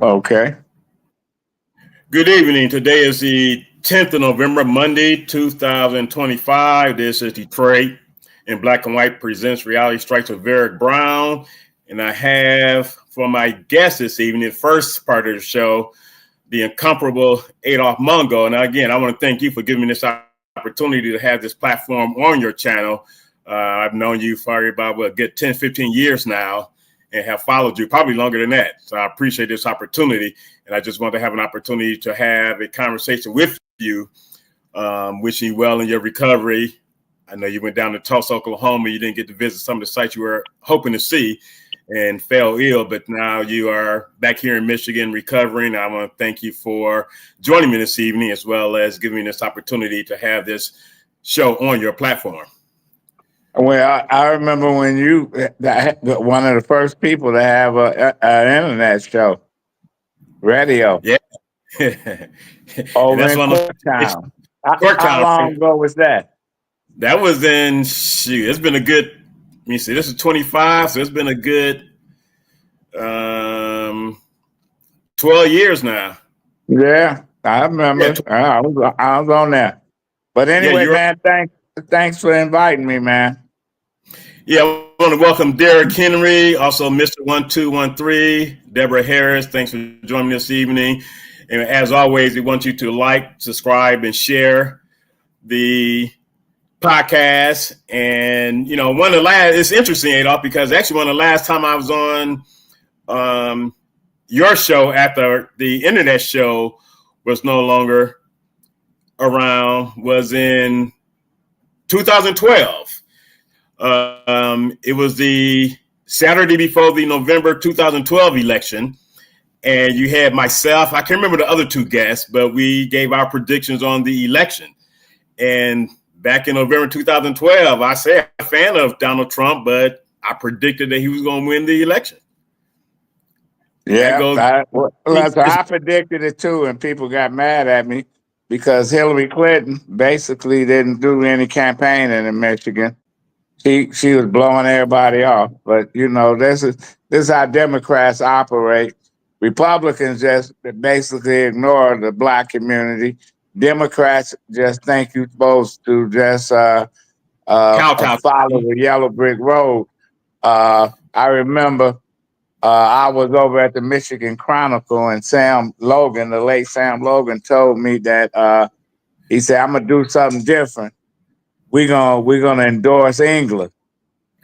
Okay. Good evening. Today is the 10th of November, Monday, 2025. This is Detroit in Black and White presents Reality Strikes with Eric Brown. And I have for my guest this evening, the first part of the show, the incomparable Adolph Mungo. And again, I want to thank you for giving me this opportunity to have this platform on your channel. I've known you for about a good 10, 15 years now and have followed you probably longer than that. So I appreciate this opportunity. And I just want to have an opportunity to have a conversation with you, wishing you well in your recovery. I know you went down to Tulsa, Oklahoma. You didn't get to visit some of the sites you were hoping to see and fell ill, but now you are back here in Michigan recovering. I want to thank you for joining me this evening, as well as giving me this opportunity to have this show on your platform. Well, I remember when you one of the first people to have an internet show, radio. Yeah. Over in Corktown. How long ago was that? That was in, it's been a good, let me see, this is 25, so it's been a good 12 years now. Yeah, I remember. Yeah, I was on that. But anyway, man, thanks for inviting me, man. Yeah, I want to welcome Derek Henry, also Mr. 1213, Deborah Harris. Thanks for joining me this evening. And as always, we want you to like, subscribe, and share the podcast. And, you know, one of the last, it's interesting, Adolph, because actually one of the last time I was on your show after the internet show was no longer around, was in 2012. It was the Saturday before the November 2012 election. And you had myself, I can't remember the other two guests, but we gave our predictions on the election. And back in November 2012, I said I'm a fan of Donald Trump, but I predicted that he was going to win the election. Yeah, I predicted it too, and people got mad at me because Hillary Clinton basically didn't do any campaigning in Michigan. She was blowing everybody off. But, you know, this is how Democrats operate. Republicans just basically ignore the Black community. Democrats just think you're supposed to just follow the yellow brick road. I remember I was over at the Michigan Chronicle, and Sam Logan, the late Sam Logan, told me that he said, "I'm gonna do something different. We're gonna endorse England."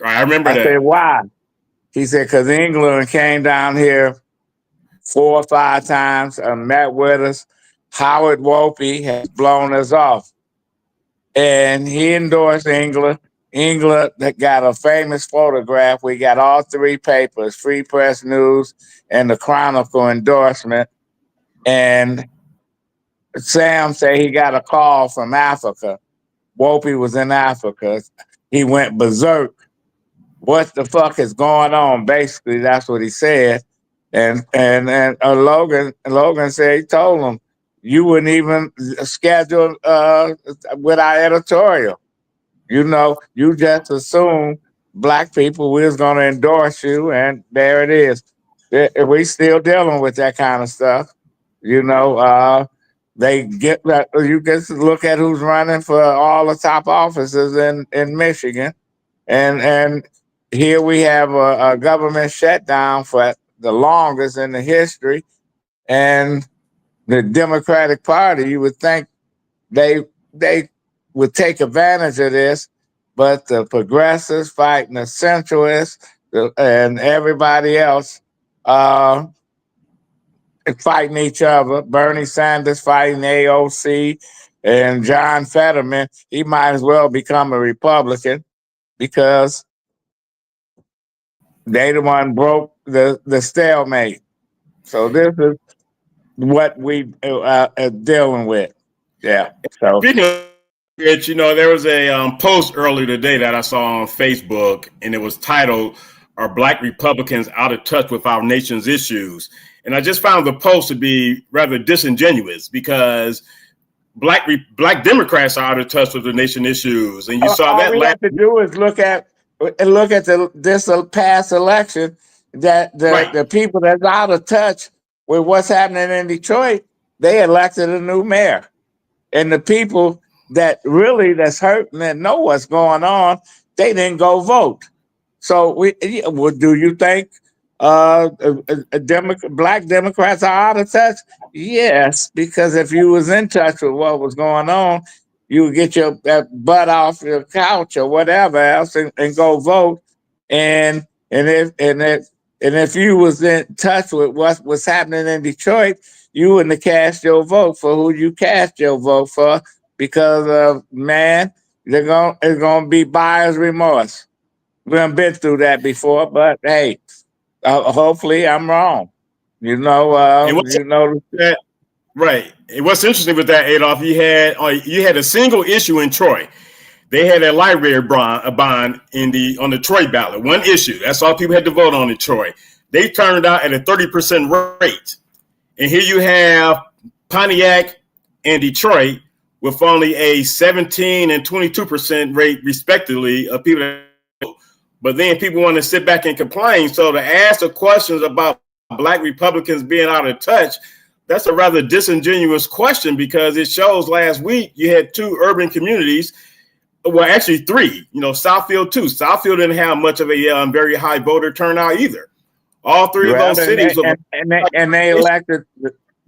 I remember that. I said, "Why?" He said, "Because England came down here 4 or 5 times and met with us. Howard Wolpe has blown us off, and he endorsed England. England that got a famous photograph. We got all 3 papers, Free Press News and the Chronicle endorsement. And Sam said he got a call from Africa. Wolpe was in Africa. He went berserk. What the fuck is going on? Basically, that's what he said. And Logan said he told him, you wouldn't even schedule with our editorial. You know, you just assume Black people, we was going to endorse you, and there it is. We still dealing with that kind of stuff. You know, they get that. You get to look at who's running for all the top offices in Michigan, and here we have a government shutdown for the longest in the history, and the Democratic Party. You would think they would take advantage of this, but the progressives fighting the centralists and everybody else fighting each other. Bernie Sanders fighting AOC, and John Fetterman, he might as well become a Republican because they the one broke the stalemate. So this is what we are dealing with. Yeah. So speaking of it, you know, there was a post earlier today that I saw on Facebook, and it was titled, "Are Black Republicans Out of Touch with Our Nation's Issues?" And I just found the post to be rather disingenuous because Black Democrats are out of touch with the nation's issues. And you saw all that. We have to do is look at this past election, that the people that's out of touch with what's happening in Detroit, they elected a new mayor. And the people that really that's hurting and know what's going on, they didn't go vote. So do you think black Democrats are out of touch? Yes, because if you was in touch with what was going on, you would get your butt off your couch or whatever else and go vote. And if you was in touch with what was happening in Detroit, you wouldn't have cast your vote for who you cast your vote for, because man, it's gonna be buyer's remorse. We've been through that before, but hey, hopefully I'm wrong. That, right. And what's interesting with that, Adolph, you had a single issue in Troy. They had a library bond on the Troy ballot. One issue. That's all people had to vote on in Troy. They turned out at a 30% rate. And here you have Pontiac and Detroit with only a 17 and 22% rate, respectively, of people that vote. But then people want to sit back and complain. So to ask the questions about black Republicans being out of touch, that's a rather disingenuous question, because it shows last week you had 2 urban communities. Well, actually 3, Southfield too. Southfield didn't have much of a very high voter turnout either. All 3 of those cities.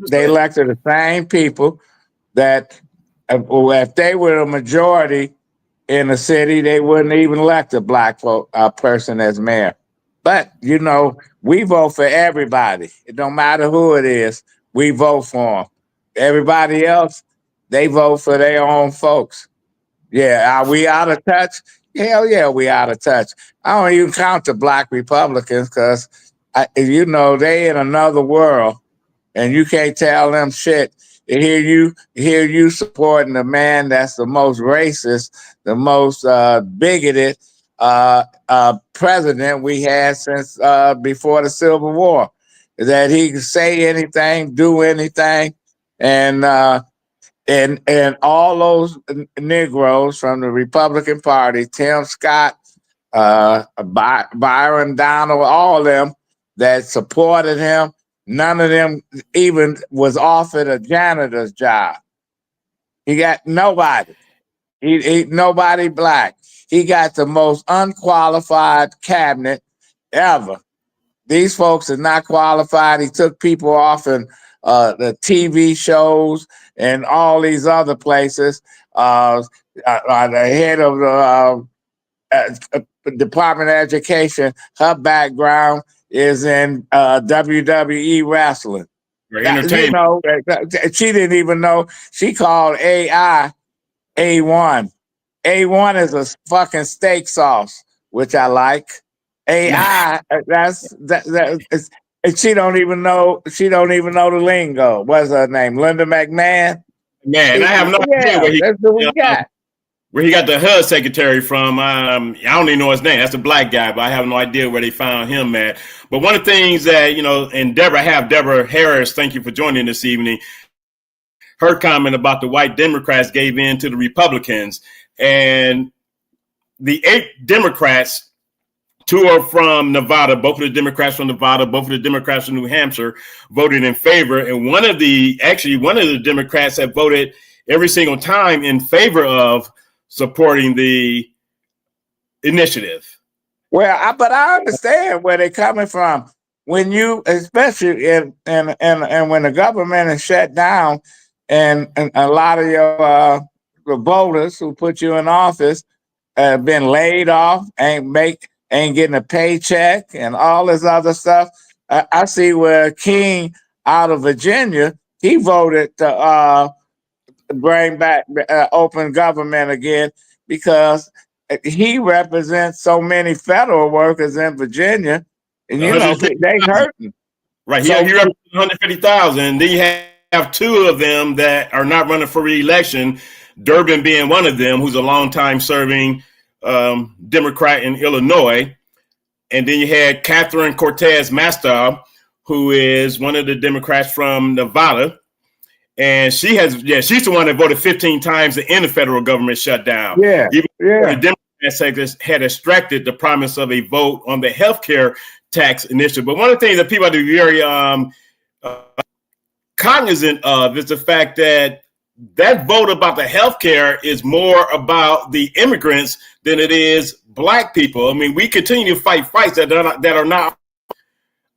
They elected the same people that if they were a majority in the city, they wouldn't even elect a black person as mayor. But, we vote for everybody. It don't matter who it is. We vote for them. Everybody else, they vote for their own folks. Yeah, are we out of touch? Hell yeah, we out of touch. I don't even count the black Republicans, because, they in another world, and you can't tell them shit. Hear you supporting the man that's the most racist, the most bigoted president we had since before the Civil War, that he can say anything, do anything, and all those Negroes from the Republican Party, Tim Scott, Byron Donald, all of them that supported him, none of them even was offered a janitor's job. He got nobody. He nobody black. He got the most unqualified cabinet ever. These folks are not qualified. He took people off in the TV shows and all these other places. The head of the Department of Education, her background is in WWE wrestling. Entertainment. She didn't even know. She called AI A1. A1 is a fucking steak sauce, which I like. AI, and she don't even know. She don't even know the lingo. What's her name? Linda McMahon. Man, I have no idea that's what we got. Where he got the HUD secretary from. I don't even know his name. That's a black guy, but I have no idea where they found him at. But one of the things that, and Deborah Harris, thank you for joining this evening. Her comment about the white Democrats gave in to the Republicans, and the 8 Democrats, 2 are from Nevada, both of the Democrats from Nevada, both of the Democrats from New Hampshire voted in favor. And one of the Democrats have voted every single time in favor of supporting the initiative. Well, but I understand where they're coming from. When you, especially and when the government is shut down, and a lot of your the voters who put you in office have been laid off, ain't getting a paycheck, and all this other stuff. I see where King out of Virginia, he voted to bring back open government again, because he represents so many federal workers in Virginia, and they hurting. Right, he represents 150,000. Then you have 2 of them that are not running for re-election, Durbin being one of them, who's a long-time serving Democrat in Illinois. And then you had Catherine Cortez Masto, who is one of the Democrats from Nevada. And she's the one that voted 15 times to end the federal government shutdown. The Democrats had extracted the promise of a vote on the healthcare tax initiative. But one of the things that people have to be very cognizant of is the fact that that vote about the healthcare is more about the immigrants than it is black people. I mean, we continue to fight fights that are not.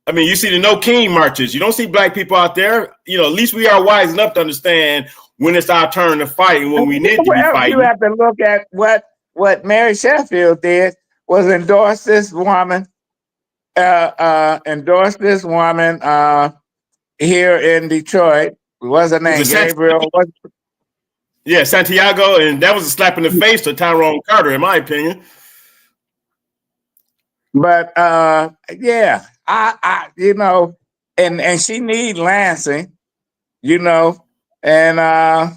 I mean, you see the No King marches. You don't see black people out there. You know, at least we are wise enough to understand when it's our turn to fight and when we need to be fighting. You have to look at what Mary Sheffield did was endorse this woman here in Detroit. What's her name? Gabriel. Yeah, Santiago, and that was a slap in the face to Tyrone Carter, in my opinion. But yeah, I you know, and she need Lansing, you know, and I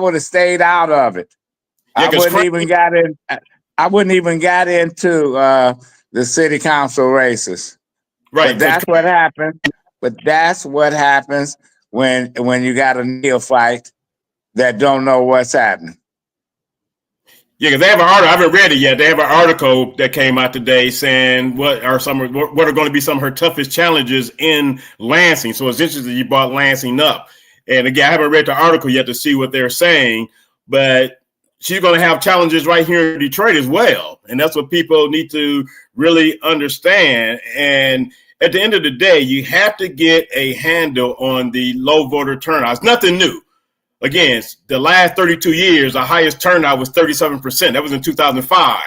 would have stayed out of it. Yeah, I wouldn't even got into the city council races. Right. But that's what happens. But that's what happens when you got a neophyte that don't know what's happening. Yeah, because they have an article. I haven't read it yet. They have an article that came out today saying what are going to be some of her toughest challenges in Lansing. So it's interesting you brought Lansing up. And again, I haven't read the article yet to see what they're saying, but she's going to have challenges right here in Detroit as well. And that's what people need to really understand. And at the end of the day, you have to get a handle on the low voter turnout. It's nothing new. Again, the last 32 years, the highest turnout was 37%. That was in 2005.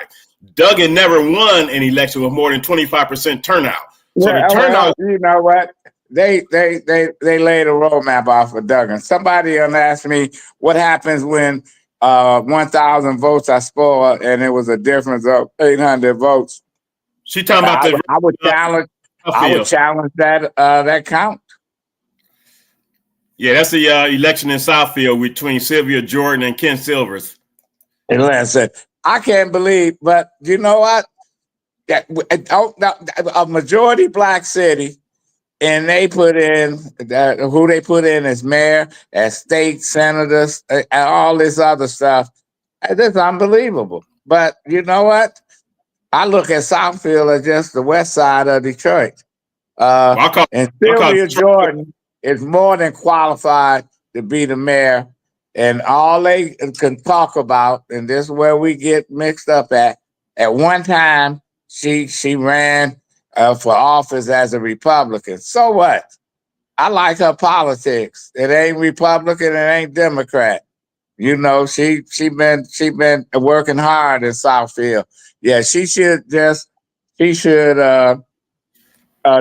Duggan never won an election with more than 25% turnout. So the turnout. Well, you know what? They laid a roadmap off of Duggan. Somebody asked me what happens when 1,000 votes are spoiled and it was a difference of 800 votes. She talking about I would challenge that count. Yeah, that's the election in Southfield between Sylvia Jordan and Ken Silvers. And listen, I can't believe, but you know what? A majority black city, and they put in who they put in as mayor, as state senators, and all this other stuff. It's unbelievable. But you know what? I look at Southfield as just the west side of Detroit. And Sylvia Jordan is more than qualified to be the mayor. And all they can talk about, and this is where we get mixed up at one time, she ran for office as a Republican. So what? I like her politics. It ain't Republican, it ain't Democrat. You know, she been working hard in Southfield. Yeah, she should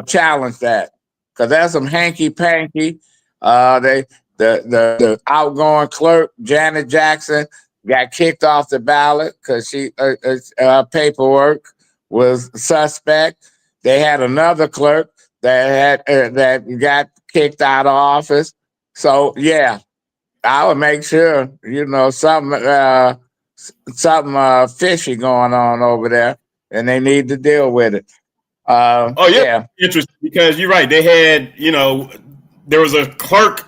challenge that, because that's some hanky panky. The outgoing clerk Janet Jackson got kicked off the ballot because her paperwork was suspect. They had another clerk that got kicked out of office. So yeah, I would make sure something fishy going on over there, and they need to deal with it. Yeah, interesting, because you're right. They had, there was a clerk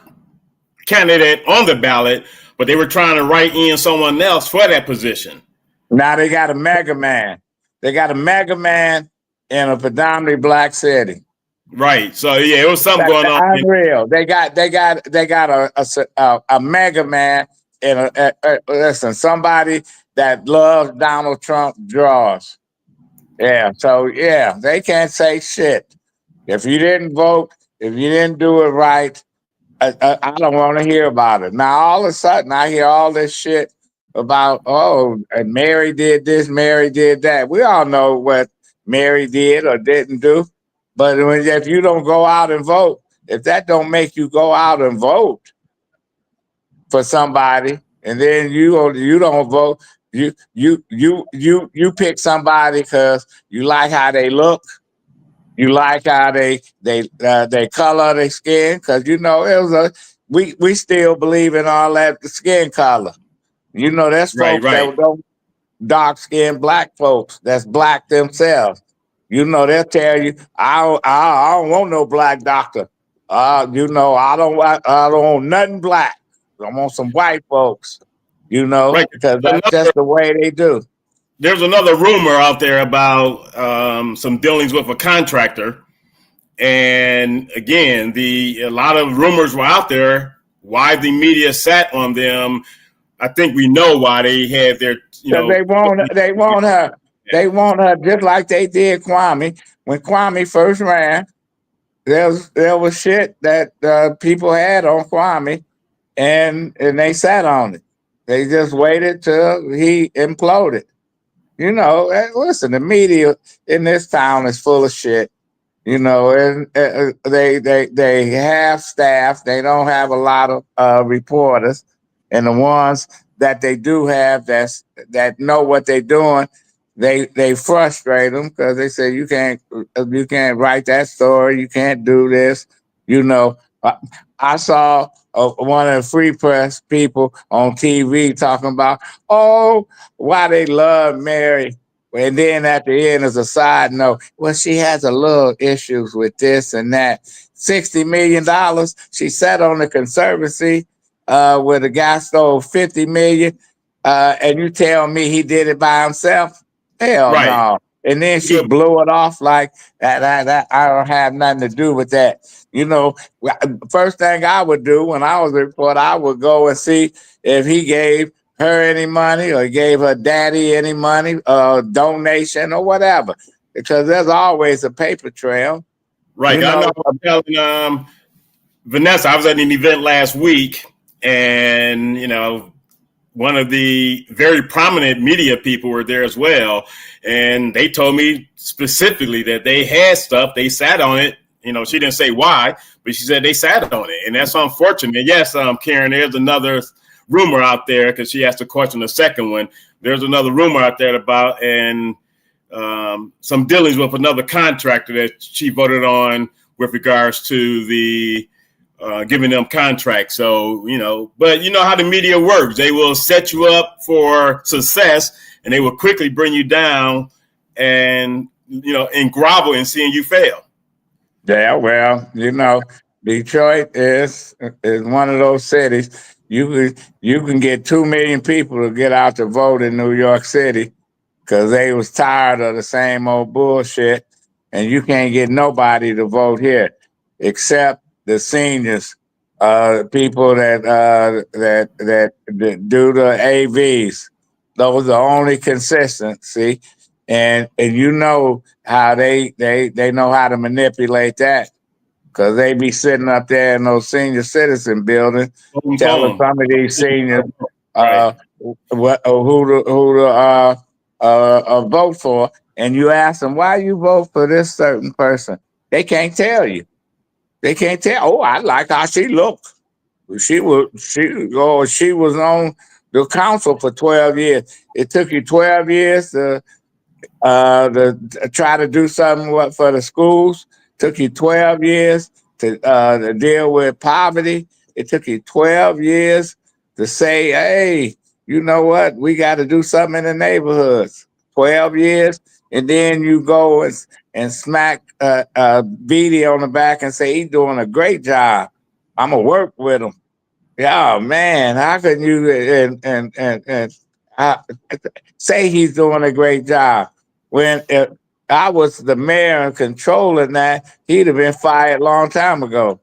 candidate on the ballot, but they were trying to write in someone else for that position. Now they got a mega man. They got a mega man in a predominantly black city. Right. So yeah, it was something going on. Unreal. They got a mega man in somebody that loves Donald Trump draws. Yeah. So yeah, they can't say shit. If you didn't vote, if you didn't do it right, I don't want to hear about it. Now all of a sudden I hear all this shit about, and Mary did this, Mary did that. We all know what Mary did or didn't do. But if you don't go out and vote, if that don't make you go out and vote for somebody, and then you don't vote, you pick somebody because you like how they look, you like how they color their skin, because we still believe in all that skin color. There's folks that don't dark skinned black folks that's black themselves. They'll tell you, I don't want no black doctor. I don't want nothing black. I want some white folks, because that's just the way they do. There's another rumor out there about some dealings with a contractor, And again, a lot of rumors were out there. Why the media sat on them? I think we know why they had their, They want her. They want her just like they did Kwame. When Kwame first ran, there was shit that people had on Kwame, and they sat on it. They just waited till he imploded. Listen, the media in this town is full of shit. And they have staff. They don't have a lot of reporters, and the ones that they do have that know what they're doing, they frustrate them because they say you can't write that story, you can't do this. I saw one of the Free Press people on TV talking about why they love Mary. And then at the end, as a side note, well, she has a little issues with this and that. $60 million she sat on the conservancy where the guy stole $50 million, and you tell me he did it by himself? Hell Right. no. And then she blew it off like that. I don't have nothing to do with that. First thing I would do when I was a reporter, I would go and see if he gave her any money or gave her daddy any money, donation or whatever, because there's always a paper trail. Right. I know. I'm telling Vanessa, I was at an event last week, and one of the very prominent media people were there as well, and they told me specifically that they had stuff. They sat on it. She didn't say why, but she said they sat on it, and that's unfortunate. Yes, Karen, there's another rumor out there, because she asked the question, the second one. There's another rumor out there about some dealings with another contractor that she voted on with regards to the giving them contracts. So, but you know how the media works. They will set you up for success, and they will quickly bring you down and grovel in seeing you fail. Yeah, well, Detroit is one of those cities. You can get 2 million people to get out to vote in New York City because they was tired of the same old bullshit, and you can't get nobody to vote here except the seniors, people that do the AVs. Those are only consistent. See, and how they know how to manipulate that. Because they be sitting up there in those senior citizen buildings, telling some of these seniors who to vote for, and you ask them why you vote for this certain person. They can't tell you. They can't tell. Oh, I like how she looked. She was on the council for 12 years. It took you 12 years to try to do something for the schools. Took you 12 years to deal with poverty. It took you 12 years to say, hey, you know what? We got to do something in the neighborhoods. 12 years. And then you go and smack Beatty on the back and say, he's doing a great job. I'm going to work with him. Yeah, man, how can you and say he's doing a great job when I was the mayor and controlling that, he'd have been fired a long time ago.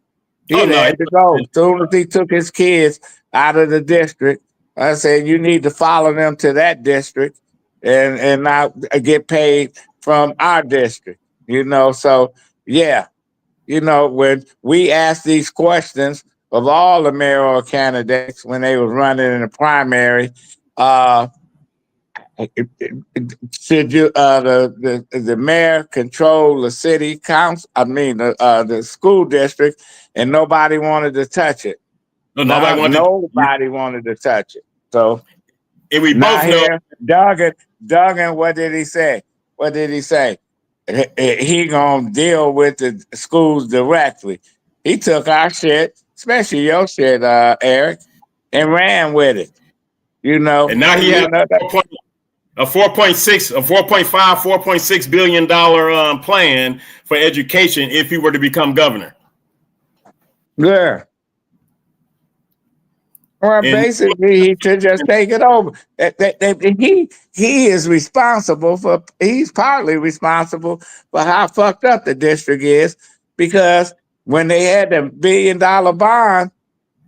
He'd had to go. As soon as he took his kids out of the district, I said, you need to follow them to that district and not get paid from our district. So yeah, when we ask these questions of all the mayoral candidates when they was running in the primary, should you the mayor control the city council? I mean the school district, and nobody wanted to touch it. Nobody wanted to touch it. So, and we both know Duggan. What did he say? He gonna deal with the schools directly. He took our shit, especially your shit, Eric, and ran with it. And now he had a $4.6 billion plan for education if he were to become governor. Yeah. Well, basically, he should just take it over. He is responsible for. He's partly responsible for how fucked up the district is, because when they had the $1 billion bond,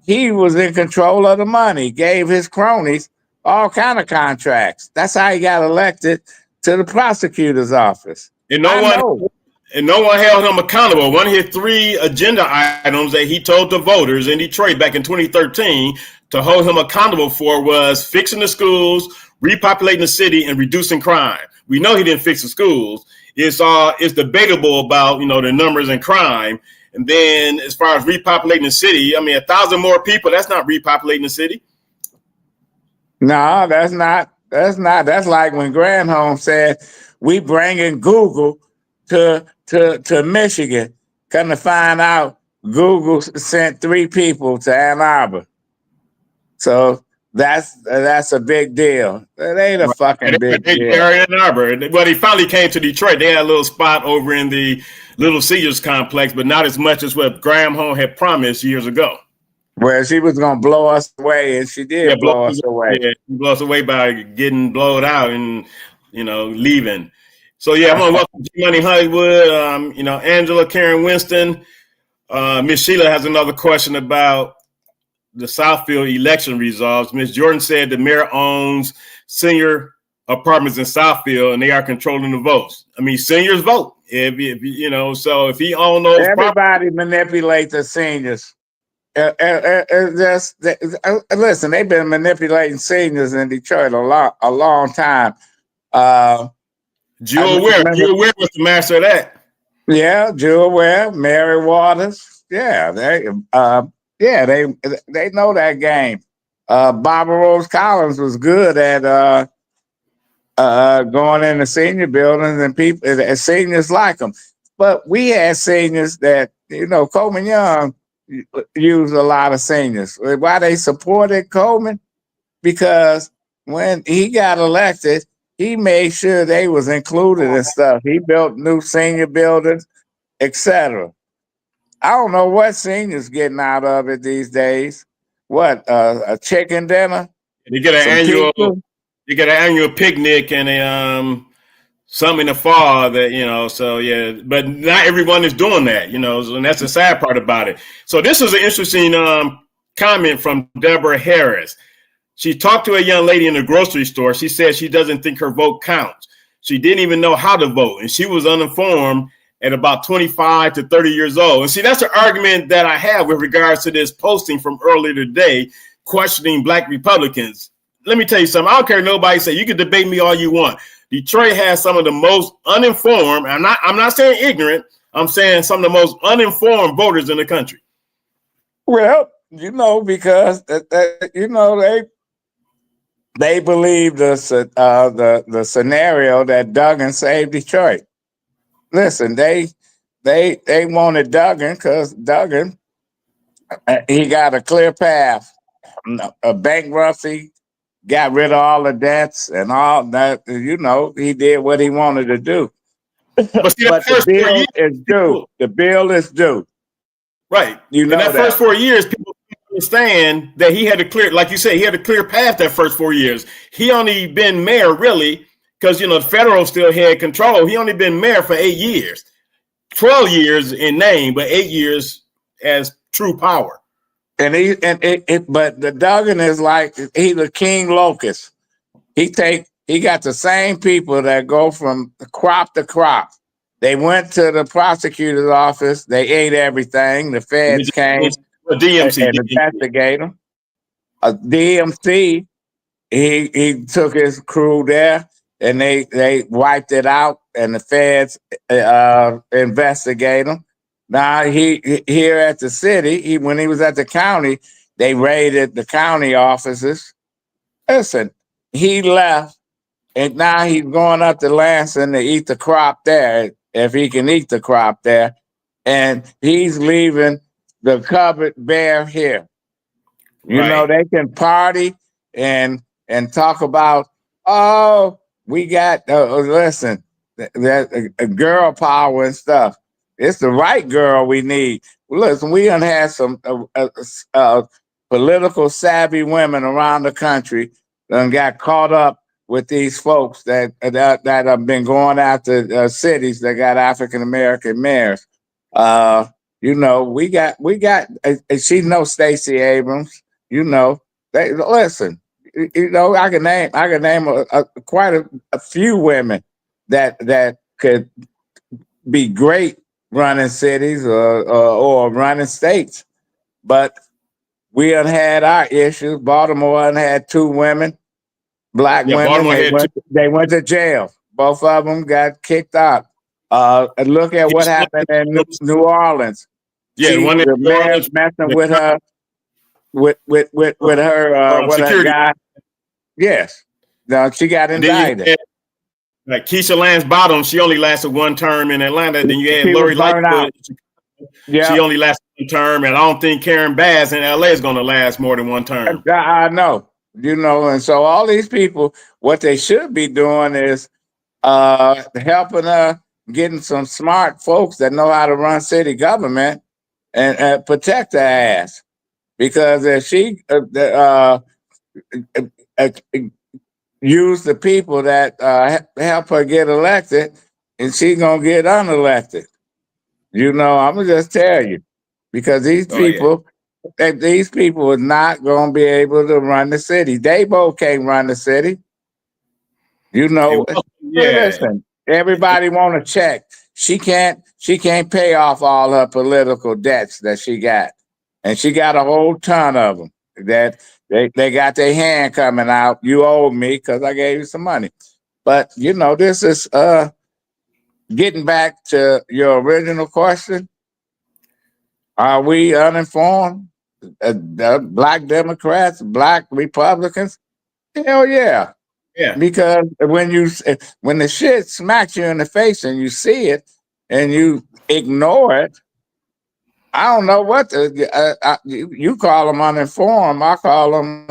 he was in control of the money, gave his cronies all kind of contracts. That's how he got elected to the prosecutor's office. And no one held him accountable. One of his 3 agenda items that he told the voters in Detroit back in 2013 to hold him accountable for was fixing the schools, repopulating the city, and reducing crime. We know he didn't fix the schools. It's debatable about, the numbers in crime. And then as far as repopulating the city, 1,000 more people, that's not repopulating the city. No, that's not. That's like when Granholm said, we bringing Google to Michigan. Come to find out, Google sent 3 people to Ann Arbor. So that's a big deal. It ain't a fucking big deal. They're in Ann Arbor. Well, he finally came to Detroit. They had a little spot over in the Little Caesars complex, but not as much as what Granholm had promised years ago. Well, she was going to blow us away, and she did blow us away. Yeah, she blew us away by getting blowed out and, leaving. So, yeah, I want to welcome G-Money Hollywood, Angela, Karen Winston. Miss Sheila has another question about the Southfield election results. Miss Jordan said the mayor owns senior apartments in Southfield, and they are controlling the votes. Seniors vote. So if he owns those, everybody manipulates the seniors. Listen, they've been manipulating seniors in Detroit a long time. Jewel Ware was the master of that. Yeah, Jewel Ware, Mary Waters. Yeah, they know that game. Barbara Rose Collins was good at going in the senior buildings, and people, seniors like them. But we had seniors that, Coleman Young used a lot of seniors. Why they supported Coleman? Because when he got elected, he made sure they was included in stuff. He built new senior buildings, etc. I don't know what seniors getting out of it these days. What, a chicken dinner? You get an annual picnic and some in the fall that, so yeah, but not everyone is doing that, and that's the sad part about it. So this is an interesting comment from Deborah Harris. She talked to a young lady in the grocery store. She said she doesn't think her vote counts. She didn't even know how to vote, and she was uninformed at about 25 to 30 years old. And see, that's the argument that I have with regards to this posting from earlier today, questioning Black Republicans. Let me tell you something. I don't care nobody say. You can debate me all you want. Detroit has some of the most uninformed. I'm not saying ignorant. I'm saying some of the most uninformed voters in the country. Well, because they believe the scenario that Duggan saved Detroit. Listen, they wanted Duggan because Duggan, he got a clear path, a bankruptcy, got rid of all the debts and all that. He did what he wanted to do. But the bill is due. The bill is due. Right. In that first 4 years, people understand that he had a clear, like you said, he had a clear path that first 4 years. He only been mayor really because, the federal still had control. He only been mayor for 8 years, 12 years in name, but 8 years as true power. But the Duggan is like, he's the king locust. He got the same people that go from crop to crop. They went to the prosecutor's office. They ate everything. The feds came and investigated them. DMC, he took his crew there and they wiped it out, and the feds investigated him. Now here at the city, when he was at the county, they raided the county offices. Listen, he left, and now he's going up to Lansing to eat the crop there, if he can eat the crop there, and he's leaving the cupboard bare here. They can party and talk about, we got listen, that girl power and stuff. It's the right girl we need. Listen, we done had some political savvy women around the country that got caught up with these folks that have been going after cities that got African American mayors. You know, and she knows Stacey Abrams. You know, they listen. You know, I can name quite a few women that could be great running cities or running states, but we done had our issues. Baltimore done had two women, black Yeah, women. Baltimore had two. They went to jail. Both of them got kicked out. And look at what happened in New Orleans. Yeah, the one in The New mayor Orleans, messing with her, with her security. guy. Yes, no, she got And then you indicted. had, like Keisha Lance Bottoms, she only lasted one term in Atlanta. Then you had She was Lori burned out. Lightfoot. Yeah, She only lasted one term, and I don't think Karen Bass in LA is going to last more than one term. I know. You know, and so all these people, what they should be doing is helping her, getting some smart folks that know how to run city government and protect her ass. Because if she uh, use the people that help her get elected, and she gonna get unelected. You know, I'm gonna just tell you, because these people are not gonna be able to run the city. They both can't run the city. You know, listen, everybody want to check. She can't pay off all her political debts that she got. And she got a whole ton of them that they got their hand coming out. You owe me because I gave you some money. But you know, this is getting back to your original question. Are we uninformed? Black Democrats, black Republicans? Hell yeah. Yeah. Because when the shit smacks you in the face and you see it and you ignore it, I don't know what you call them uninformed. I call them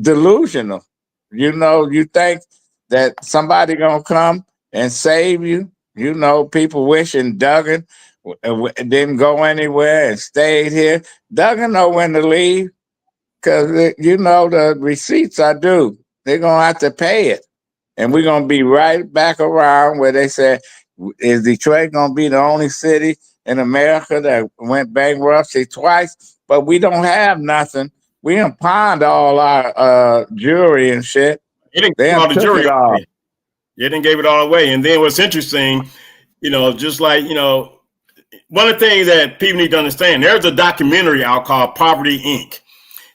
delusional. You know, you think that somebody gonna come and save you. You know, people wishing Duggan didn't go anywhere and stayed here. Duggan know when to leave. Because, you know, the receipts are due. They're going to have to pay it. And we're going to be right back around where they said, is Detroit going to be the only city in America that went bankruptcy twice? But we don't have nothing. We done pawned all our jewelry and shit. They didn't give all the jewelry away. They didn't give it all away. And then what's interesting, you know, just like, you know, one of the things that people need to understand, there's a documentary out called Poverty Inc.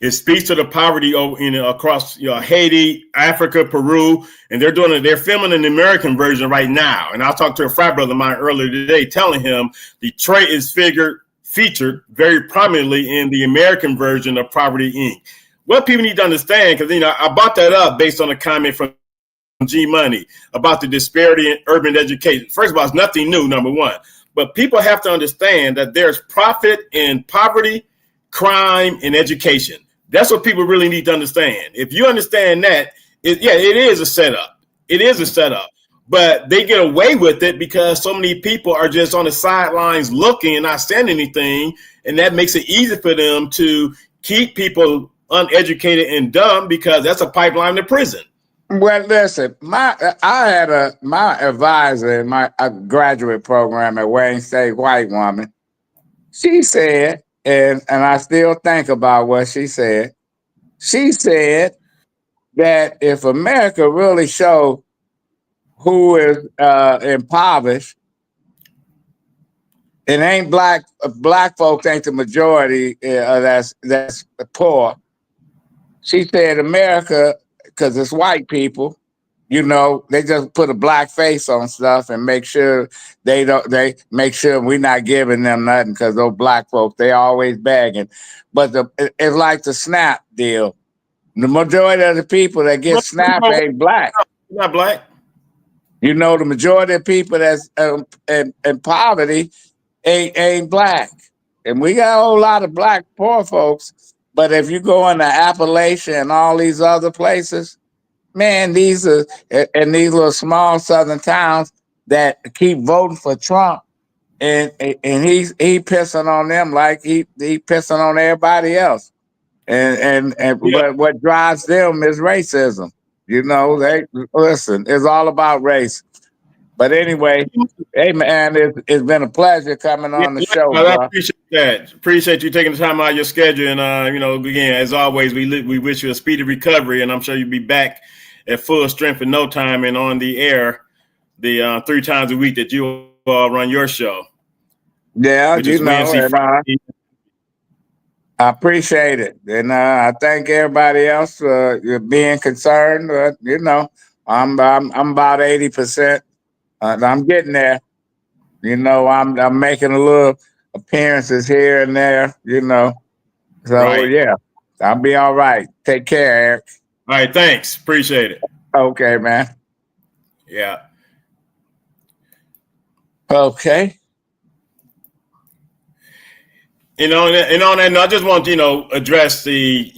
It speaks to the poverty across Haiti, Africa, Peru, and they're filming an American version right now. And I talked to a frat brother of mine earlier today, telling him Detroit is featured very prominently in the American version of Poverty Inc. What people need to understand, because I brought that up based on a comment from G Money about the disparity in urban education. First of all, it's nothing new, number one, but people have to understand that there's profit in poverty, crime, and education. That's what people really need to understand. If you understand that, it is a setup. It is a setup. But they get away with it because so many people are just on the sidelines looking and not saying anything. And that makes it easy for them to keep people uneducated and dumb because that's a pipeline to prison. Well, listen, my advisor in my graduate program at Wayne State, white woman, she said, and I still think about what she said. She said that if America really showed who is impoverished, it ain't black folks ain't the majority that's poor. She said America, because it's white people, you know, they just put a black face on stuff and make sure they make sure we're not giving them nothing because those black folks, they always begging. But it's like the SNAP deal. The majority of the people that get SNAP ain't black. Not black. You know, the majority of people that's in poverty ain't black. And we got a whole lot of black poor folks. But if you go into Appalachia and all these other places, man, these are in these little small southern towns that keep voting for Trump, and he pissing on them like he pissing on everybody else, but what drives them is racism. You know, they listen. It's all about race. But anyway, hey man, it's been a pleasure coming on the show, I bro. appreciate that. Appreciate you taking the time out of your schedule. And, again, as always, we wish you a speedy recovery. And I'm sure you'll be back at full strength in no time and on the air the 3 times a week that you run your show. Yeah, and I appreciate it. And I thank everybody else for being concerned. I'm about 80%. I'm getting there. I'm making a little appearances here and there, So Right. yeah, I'll be all right. Take care, Eric. All right, thanks. Appreciate it. Okay, man. Yeah. Okay. And on that, I just want to, address the,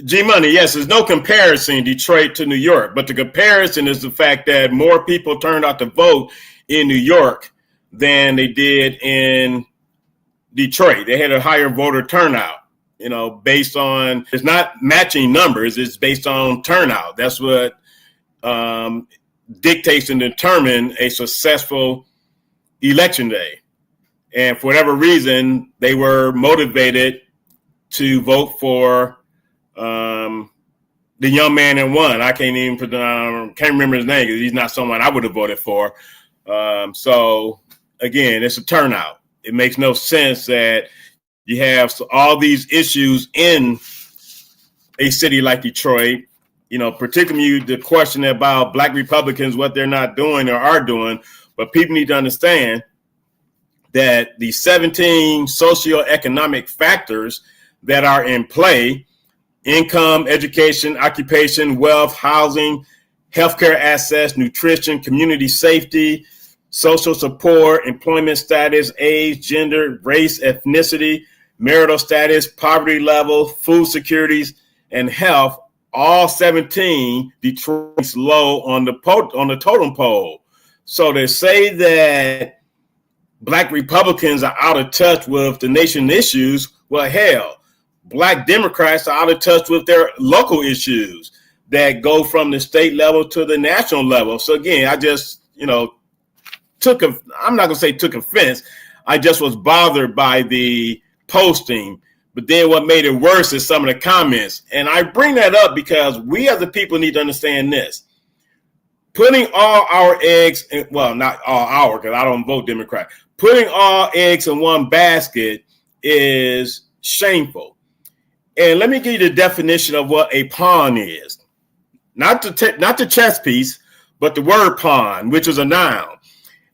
G Money. Yes, there's no comparison Detroit to New York, but the comparison is the fact that more people turned out to vote in New York than they did in Detroit. They had a higher voter turnout, based on, it's not matching numbers, it's based on turnout. That's what dictates and determine a successful election day. And for whatever reason, they were motivated to vote for the young man that won. I can't remember his name because he's not someone I would have voted for. So again, it's a turnout. It makes no sense that you have all these issues in a city like Detroit, particularly the question about Black Republicans, what they're not doing or are doing. But people need to understand that the 17 socioeconomic factors that are in play, income, education, occupation, wealth, housing, healthcare access, nutrition, community safety, social support, employment status, age, gender, race, ethnicity, marital status, poverty level, food securities, and health, all 17, Detroit's low on the totem pole. So to say that Black Republicans are out of touch with the nation's issues, well, hell, Black Democrats are out of touch with their local issues that go from the state level to the national level. So again, I just, I'm not going to say took offense. I just was bothered by the posting. But then what made it worse is some of the comments. And I bring that up because we as the people need to understand this. Putting all our eggs, not all our, because I don't vote Democrat. Putting all eggs in one basket is shameful. And let me give you the definition of what a pawn is. Not the chess piece, but the word pawn, which is a noun.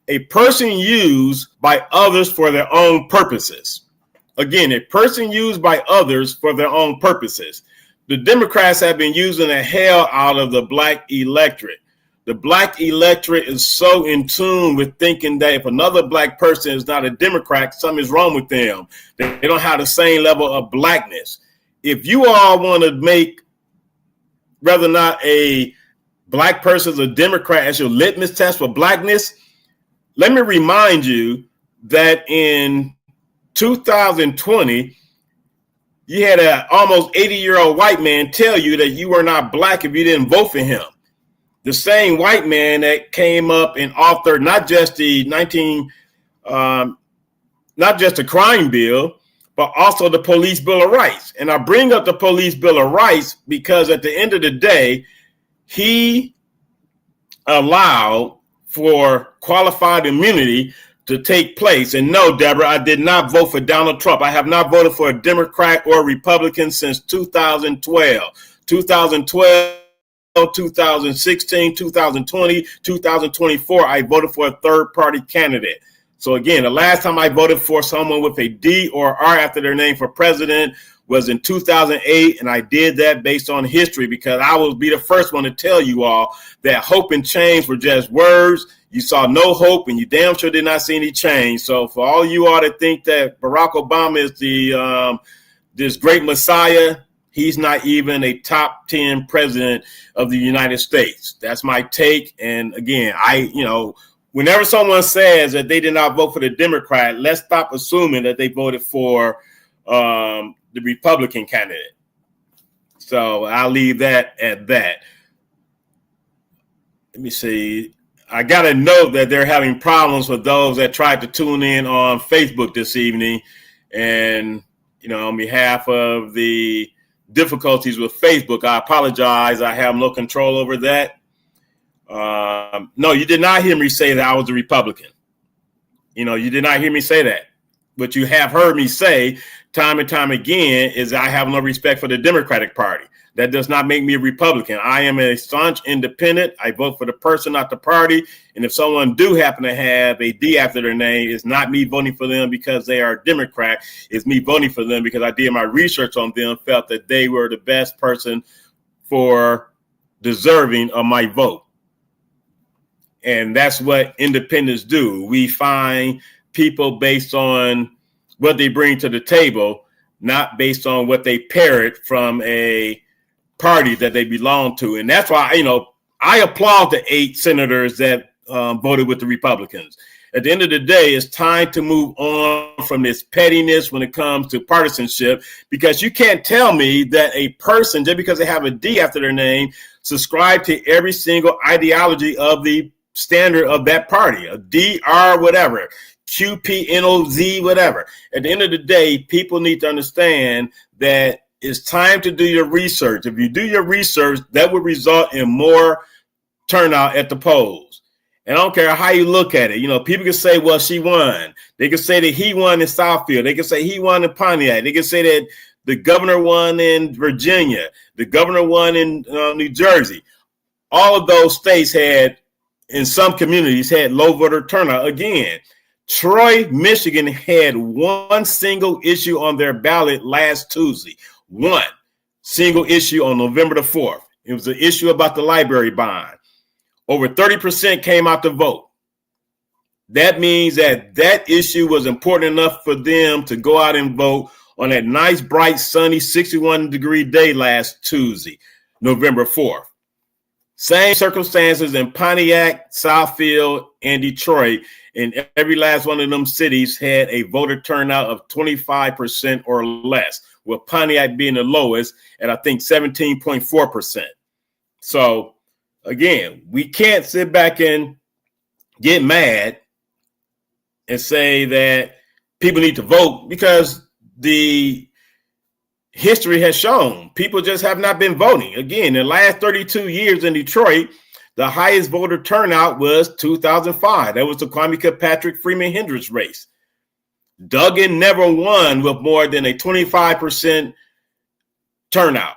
A person used by others for their own purposes. Again, a person used by others for their own purposes. The Democrats have been using the hell out of the Black electorate. The Black electorate is so in tune with thinking that if another Black person is not a Democrat, something is wrong with them. They don't have the same level of Blackness. If you all want to make whether or not a Black person is a Democrat as your litmus test for Blackness, let me remind you that in 2020, you had an almost 80-year-old white man tell you that you were not Black if you didn't vote for him. The same white man that came up and authored not just the crime bill, but also the Police Bill of Rights. And I bring up the Police Bill of Rights because at the end of the day, he allowed for qualified immunity to take place. And no, Deborah, I did not vote for Donald Trump. I have not voted for a Democrat or a Republican since 2012. 2016, 2020, 2024, I voted for a third-party candidate. So again, the last time I voted for someone with a D or R after their name for president was in 2008, and I did that based on history because I will be the first one to tell you all that hope and change were just words. You saw no hope, and you damn sure did not see any change. So for all you all that think that Barack Obama is this great messiah, he's not even a top 10 president of the United States. That's my take. And again, whenever someone says that they did not vote for the Democrat, let's stop assuming that they voted for the Republican candidate. So I'll leave that at that. Let me see. I got to note that they're having problems with those that tried to tune in on Facebook this evening. And, on behalf of the difficulties with Facebook, I apologize. I have no control over that. No, you did not hear me say that I was a Republican. You did not hear me say that. What you have heard me say time and time again is I have no respect for the Democratic Party. That does not make me a Republican. I am a staunch independent. I vote for the person, not the party. And if someone do happen to have a D after their name, it's not me voting for them because they are a Democrat. It's me voting for them because I did my research on them, felt that they were the best person for deserving of my vote. And that's what independents do. We find people based on what they bring to the table, not based on what they parrot from a party that they belong to. And that's why, I applaud the 8 senators that voted with the Republicans. At the end of the day, it's time to move on from this pettiness when it comes to partisanship, because you can't tell me that a person, just because they have a D after their name, subscribe to every single ideology of the standard of that party, a DR, whatever, QPNOZ, whatever. At the end of the day, people need to understand that it's time to do your research. If you do your research, that will result in more turnout at the polls. And I don't care how you look at it. People can say, well, she won. They can say that he won in Southfield. They can say he won in Pontiac. They can say that the governor won in Virginia. The governor won in New Jersey. All of those states had, in some communities, had low voter turnout. Again, Troy, Michigan had one single issue on their ballot last Tuesday. One single issue on November the 4th. It was an issue about the library bond. Over 30% came out to vote. That means that issue was important enough for them to go out and vote on that nice, bright, sunny 61-degree day last Tuesday, November 4th. Same circumstances in Pontiac, Southfield, and Detroit. And every last one of them cities had a voter turnout of 25% or less, with Pontiac being the lowest at, I think, 17.4%. So, again, we can't sit back and get mad and say that people need to vote, because the history has shown people just have not been voting. Again, in the last 32 years in Detroit, the highest voter turnout was 2005. That was the Kwame Kilpatrick Freeman Hendricks race. Duggan never won with more than a 25% turnout.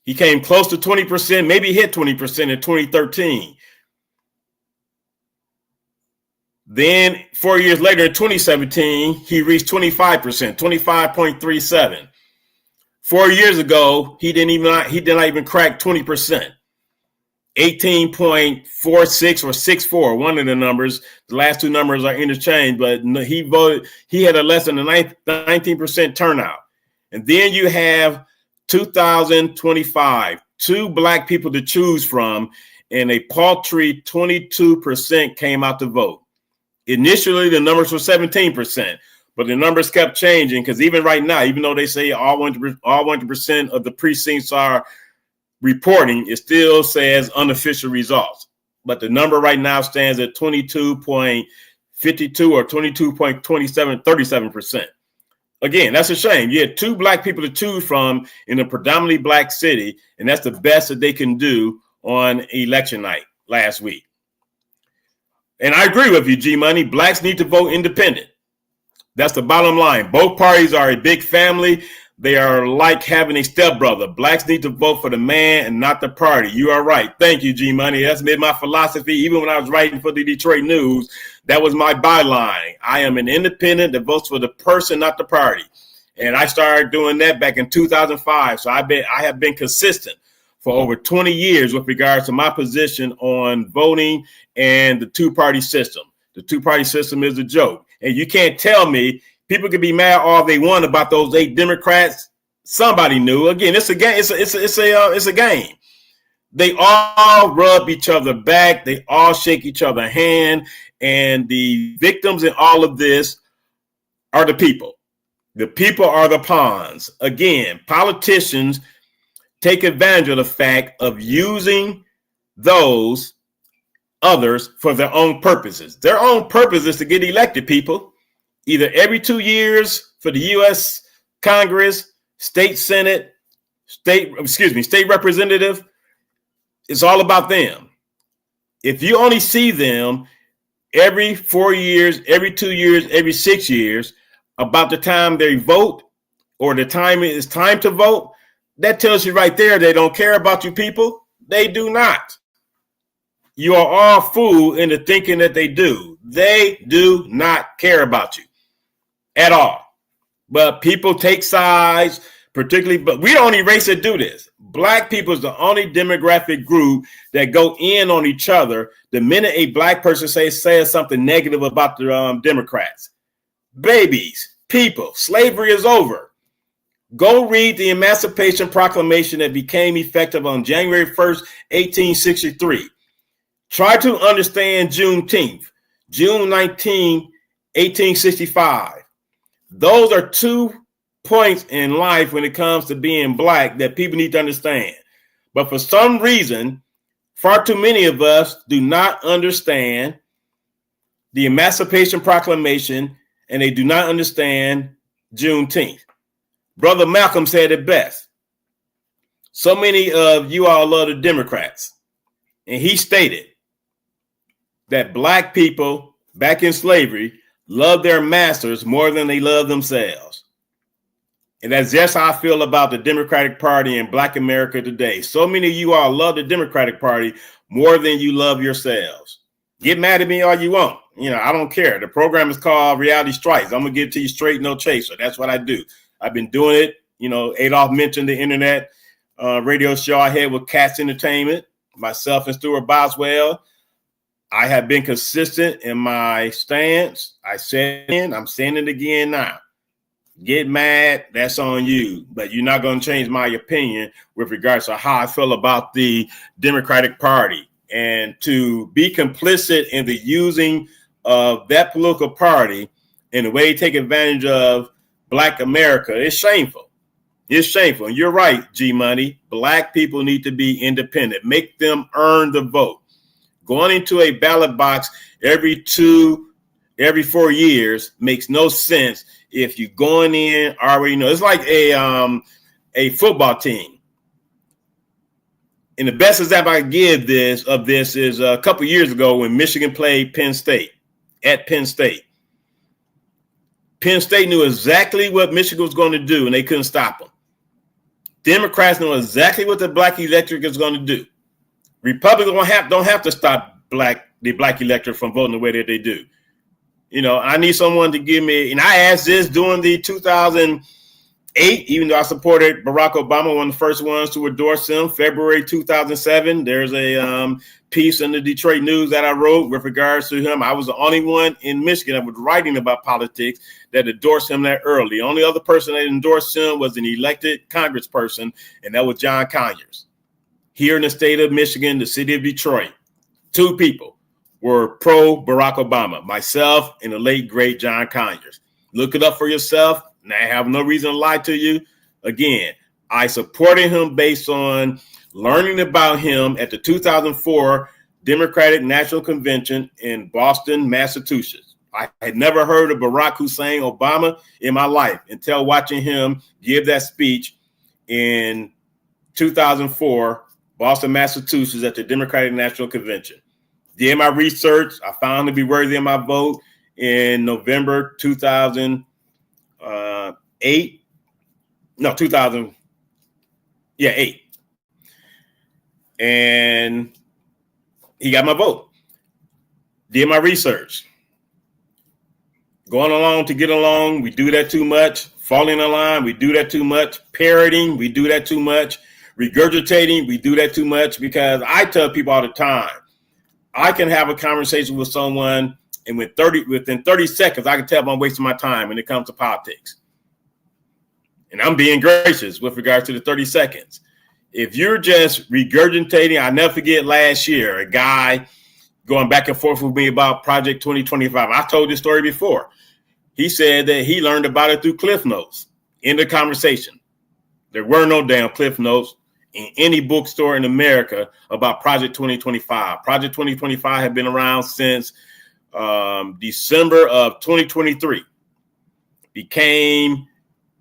He came close to 20%, maybe hit 20% in 2013. Then 4 years later, in 2017, he reached 25%, 25.37. 4 years ago, he did not even crack 20%. 18.46 or 64, one of the numbers. The last two numbers are interchanged, but he had a less than a 19% turnout. And then you have 2025, 2 black people to choose from, and a paltry 22% came out to vote. Initially, the numbers were 17%, but the numbers kept changing, because even right now, even though they say all 100% of the precincts are reporting, it still says unofficial results. But the number right now stands at 22.52 or 22.27, 37%. Again, that's a shame. You had 2 black people to choose from in a predominantly black city, and that's the best that they can do on election night last week. And I agree with you, G Money. Blacks need to vote independent. That's the bottom line. Both parties are a big family. They are like having a stepbrother. Blacks need to vote for the man and not the party. You are right. Thank you, G Money. That's been my philosophy. Even when I was writing for the Detroit News, that was my byline. I am an independent that votes for the person, not the party. And I started doing that back in 2005. So I have been consistent for over 20 years with regards to my position on voting and the two-party system. The two-party system is a joke. And you can't tell me, people can be mad all they want about those 8 Democrats. Somebody knew. Again, it's a game. It's a game. They all rub each other back. They all shake each other hand. And the victims in all of this are the people. The people are the pawns. Again, politicians take advantage of the fact of using those others for their own purposes. Their own purpose is to get elected, people, either every 2 years for the U.S. Congress, state Senate, state representative. It's all about them. If you only see them every 4 years, every 2 years, every 6 years, about the time they vote or the time it is time to vote, that tells you right there they don't care about you people. They do not. You are all fooled into thinking that they do. They do not care about you at all. But people take sides, particularly, but we're the only race that do this. Black people is the only demographic group that go in on each other the minute a black person says something negative about the Democrats. Babies, people, slavery is over. Go read the Emancipation Proclamation that became effective on January 1st, 1863. Try to understand Juneteenth, June 19, 1865. Those are 2 points in life when it comes to being black that people need to understand. But for some reason, far too many of us do not understand the Emancipation Proclamation, and they do not understand Juneteenth. Brother Malcolm said it best. So many of you all love the Democrats. And he stated that black people back in slavery love their masters more than they love themselves. And that's just how I feel about the Democratic Party in Black America today. So many of you all love the Democratic Party more than you love yourselves. Get mad at me all you want. I don't care. The program is called Reality Strikes. I'm going to get to you straight, no chaser. That's what I do. I've been doing it. Adolph mentioned the internet radio show I had with Cats Entertainment, myself and Stuart Boswell. I have been consistent in my stance. I said it, I'm saying it again now. Get mad, that's on you. But you're not going to change my opinion with regards to how I feel about the Democratic Party. And to be complicit in the using of that political party in a way to take advantage of Black America is shameful. It's shameful. And you're right, G Money. Black people need to be independent. Make them earn the vote. Going into a ballot box every 4 years makes no sense if you're going in already know. It's like a football team. And the best example I can give this is a couple years ago when Michigan played Penn State at Penn State. Penn State knew exactly what Michigan was going to do, and they couldn't stop them. Democrats know exactly what the black electorate is going to do. Republicans don't have to stop the black electorate from voting the way that they do. I need someone to give me, and I asked this during the 2008, even though I supported Barack Obama, one of the first ones to endorse him, February 2007. There's a piece in the Detroit News that I wrote with regards to him. I was the only one in Michigan that was writing about politics that endorsed him that early. The only other person that endorsed him was an elected congressperson, and that was John Conyers. Here in the state of Michigan, the city of Detroit, 2 people were pro Barack Obama, myself and the late, great John Conyers. Look it up for yourself. And I have no reason to lie to you. Again, I supported him based on learning about him at the 2004 Democratic National Convention in Boston, Massachusetts. I had never heard of Barack Hussein Obama in my life until watching him give that speech in 2004, Boston, Massachusetts, at the Democratic National Convention. Did my research. I found him to be worthy of my vote in November 2008. And he got my vote. Did my research. Going along to get along, we do that too much. Falling in line, we do that too much. Parroting, we do that too much. Regurgitating, we do that too much, because I tell people all the time, I can have a conversation with someone, and within 30 seconds, I can tell if I'm wasting my time when it comes to politics. And I'm being gracious with regards to the 30 seconds. If you're just regurgitating, I'll never forget last year, a guy going back and forth with me about Project 2025. I told this story before. He said that he learned about it through Cliff Notes in the conversation. There were no damn Cliff Notes in any bookstore in America about Project 2025. Project 2025 had been around since December of 2023. Became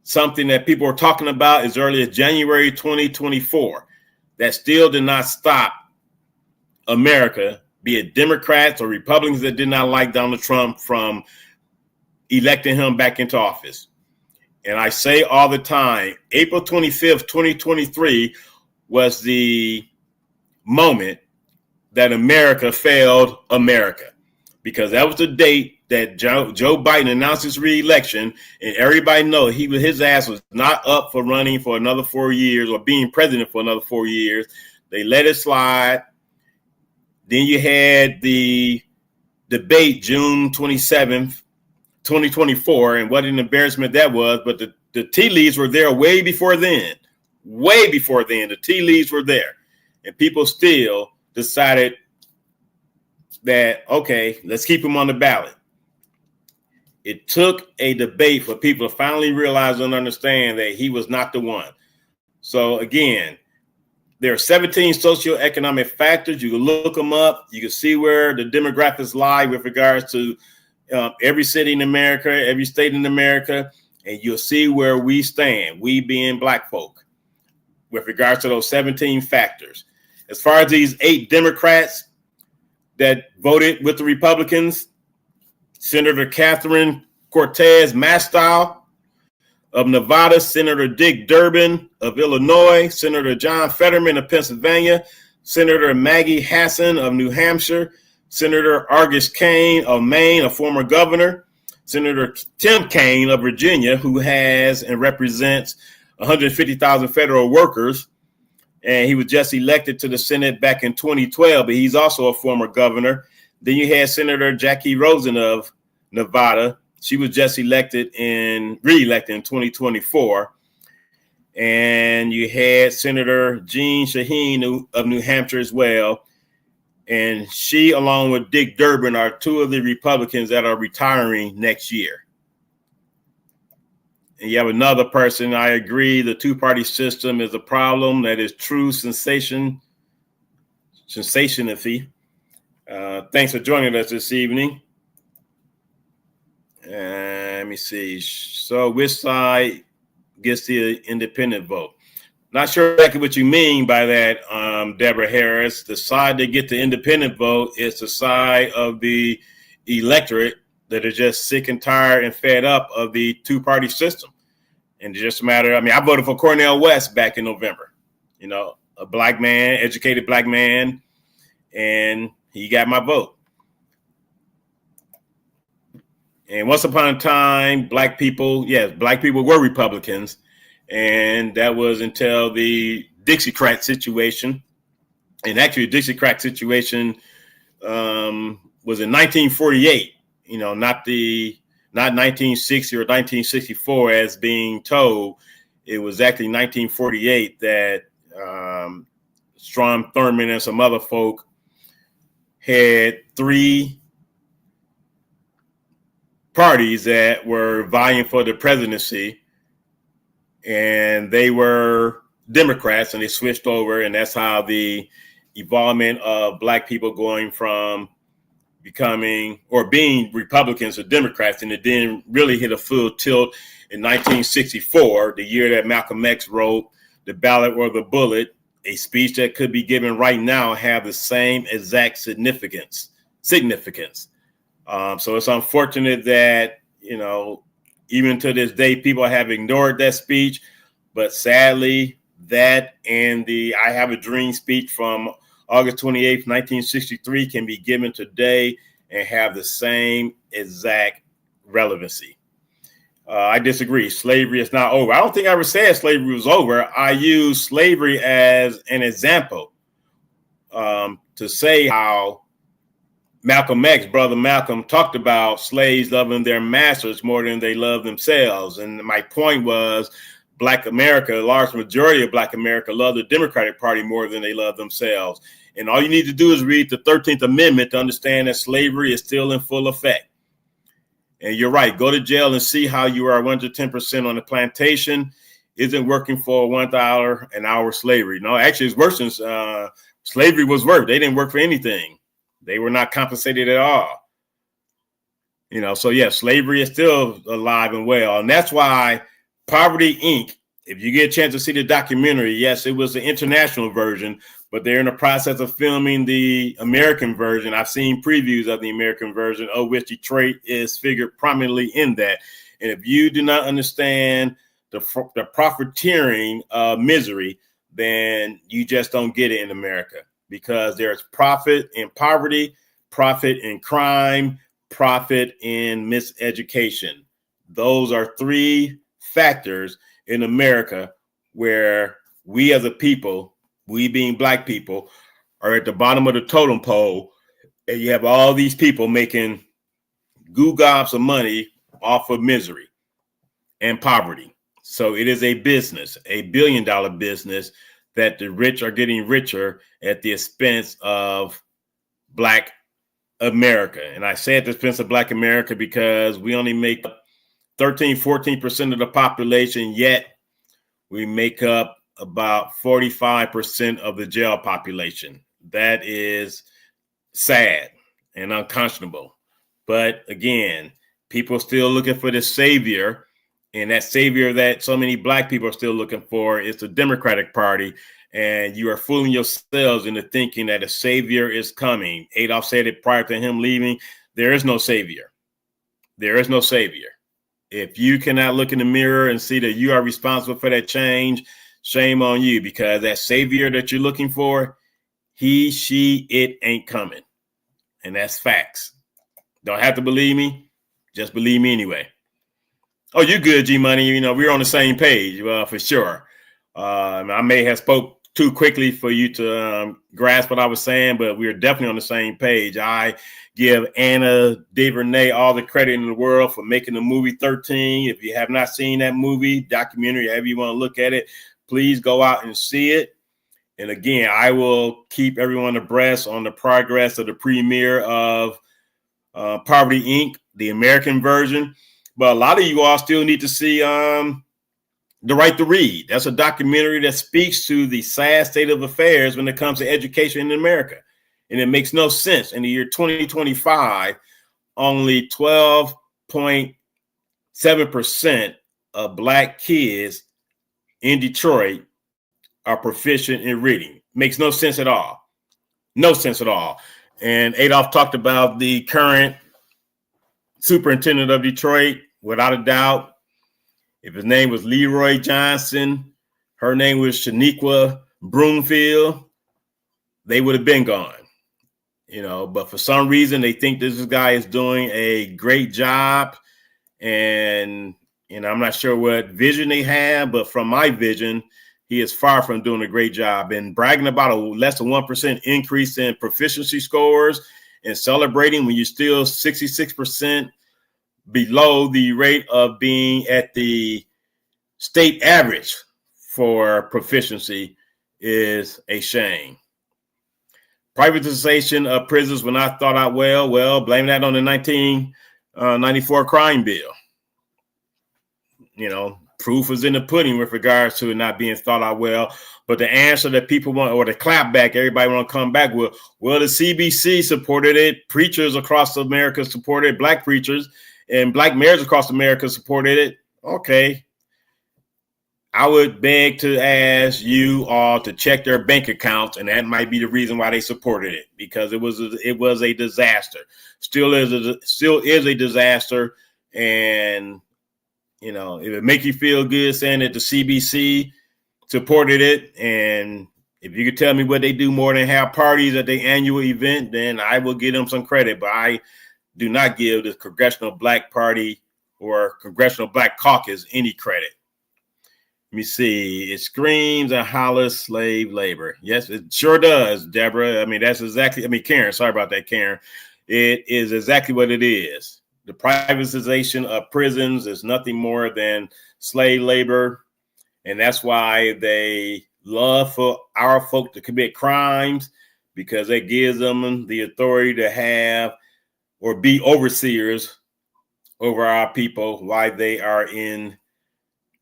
something that people were talking about as early as January 2024. That still did not stop America, be it Democrats or Republicans that did not like Donald Trump, from electing him back into office. And I say all the time, April 25th, 2023 was the moment that America failed America, because that was the date that Joe Biden announced his re-election, and everybody knows his ass was not up for running for another 4 years or being president for another 4 years. They let it slide. Then you had the debate June 27th, 2024, and what an embarrassment that was. But the tea leaves were there way before then. Way before then, the tea leaves were there. And people still decided that, okay, let's keep him on the ballot. It took a debate for people to finally realize and understand that he was not the one. So again, there are 17 socioeconomic factors. You can look them up. You can see where the demographics lie with regards to every city in America, every state in America, and you'll see where we stand, we being Black folk, with regards to those 17 factors. As far as these 8 Democrats that voted with the Republicans, Senator Catherine Cortez Masto of Nevada, Senator Dick Durbin of Illinois, Senator John Fetterman of Pennsylvania, Senator Maggie Hassan of New Hampshire, Senator Argus Kane of Maine, a former governor, Senator Tim Kaine of Virginia, who has and represents 150,000 federal workers, and he was just elected to the Senate back in 2012, but he's also a former governor. Then you had Senator Jackie Rosen of Nevada. She was just re-elected in 2024. And you had Senator Jean Shaheen of New Hampshire as well. And she, along with Dick Durbin, are 2 of the Republicans that are retiring next year. And you have another person. I agree, the 2-party system is a problem. That is true sensationality. Thanks for joining us this evening. Let me see. So which side gets the independent vote? Not sure exactly what you mean by that, Deborah Harris. The side that get the independent vote is the side of the electorate that are just sick and tired and fed up of the 2-party system. And it's just a matter, I voted for Cornel West back in November, a Black man, educated Black man, and he got my vote. And once upon a time, Black people were Republicans. And that was until the Dixiecrat situation. And actually, the Dixiecrat situation was in 1948, not 1960 or 1964 as being told. It was actually 1948 that Strom Thurmond and some other folk had 3 parties that were vying for the presidency, and they were Democrats, and they switched over, and that's how the evolvement of Black people going from becoming or being Republicans or Democrats, and it didn't really hit a full tilt in 1964, the year that Malcolm X wrote "The Ballot or the Bullet," a speech that could be given right now, have the same exact significance. So it's unfortunate that, even to this day, people have ignored that speech. But sadly, that and the I Have a Dream speech from August 28th, 1963 can be given today and have the same exact relevancy. I disagree. Slavery is not over. I don't think I ever said slavery was over. I use slavery as an example to say how Malcolm X, Brother Malcolm, talked about slaves loving their masters more than they love themselves. And my point was Black America, a large majority of Black America, love the Democratic Party more than they love themselves. And all you need to do is read the 13th Amendment to understand that slavery is still in full effect. And you're right. Go to jail and see how you are 110% on the plantation. isn't working for $1 an hour slavery. No, actually, it's worse than slavery was worse. They didn't work for anything. They were not compensated at all. So yeah, slavery is still alive and well. And that's why Poverty Inc., if you get a chance to see the documentary, yes, it was the international version, but they're in the process of filming the American version. I've seen previews of the American version, of which Detroit is figured prominently in that. And if you do not understand the profiteering of misery, then you just don't get it in America, because there's profit in poverty, profit in crime, profit in miseducation. Those are three factors in America where we as a people, we being Black people, are at the bottom of the totem pole, and you have all these people making goo gobs of money off of misery and poverty. So it is a business, $1 billion business, that the rich are getting richer at the expense of Black America. And I say at the expense of Black America because we only make up 13-14% of the population, yet we make up about 45% of the jail population. That is sad and unconscionable. But again, people are still looking for the savior, and that savior that so many Black people are still looking for is the Democratic Party. And you are fooling yourselves into thinking that a savior is coming. Adolf said it prior to him leaving. There is no savior. There is no savior. If you cannot look in the mirror and see that you are responsible for that change, shame on you, because that savior that you're looking for, he, she, it ain't coming. And that's facts. Don't have to believe me. Just believe me anyway. Oh, you're good, G Money. We're on the same page. Well, for sure. I may have spoke too quickly for you to grasp what I was saying, but we're definitely on the same page. I give Anna DuVernay all the credit in the world for making the movie 13. If you have not seen that movie, documentary, however you want to look at it, please go out and see it. And again, I will keep everyone abreast on the progress of the premiere of Poverty Inc., the American version. But a lot of you all still need to see The Right to Read. That's a documentary that speaks to the sad state of affairs when it comes to education in America. And it makes no sense. In the year 2025, only 12.7% of Black kids in Detroit are proficient in reading. Makes no sense at all. No sense at all. And Adolf talked about the current superintendent of Detroit. Without a doubt, if his name was Leroy Johnson, her name was Shaniqua Broomfield, they would have been gone. But for some reason, they think this guy is doing a great job. And, I'm not sure what vision they have, but from my vision, he is far from doing a great job. And bragging about a less than 1% increase in proficiency scores and celebrating when you're still 66% below the rate of being at the state average for proficiency is a shame. Privatization of prisons were not thought out well. Well, blame that on the 1994 crime bill. Proof is in the pudding with regards to it not being thought out well. But the answer that people want, or the clapback, everybody want to come back with, well, the CBC supported it. Preachers across America supported it. Black preachers and Black mayors across America supported it. Okay. I would beg to ask you all to check their bank accounts, and that might be the reason why they supported it, because it was a disaster. Still is a disaster. And if it make you feel good saying that the CBC supported it, and if you could tell me what they do more than have parties at their annual event, then I will give them some credit. But I do not give the Congressional Black Party or Congressional Black Caucus any credit. Let me see. It screams and hollers slave labor. Yes, it sure does, Deborah. Karen, sorry about that, Karen. It is exactly what it is. The privatization of prisons is nothing more than slave labor. And that's why they love for our folk to commit crimes, because it gives them the authority to have or be overseers over our people while they are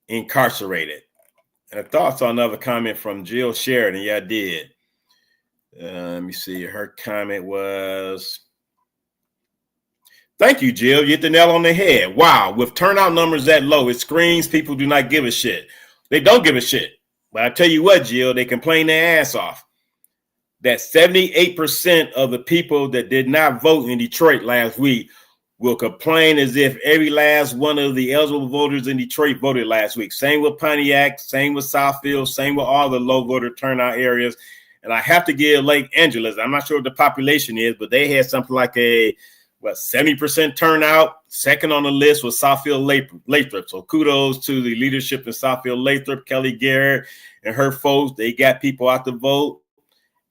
incarcerated. And I thought I saw another comment from Jill Sheridan. Yeah, I did. Let me see. Her comment was, thank you, Jill. You hit the nail on the head. Wow. With turnout numbers that low, it screams people do not give a shit. They don't give a shit. But I tell you what, Jill, they complain their ass off. That 78% of the people that did not vote in Detroit last week will complain as if every last one of the eligible voters in Detroit voted last week. Same with Pontiac, same with Southfield, same with all the low voter turnout areas. And I have to give Lake Angeles, I'm not sure what the population is, but they had something like a 70% turnout. Second on the list was Southfield Lathrop. So kudos to the leadership in Southfield Lathrop, Kelly Garrett and her folks. They got people out to vote.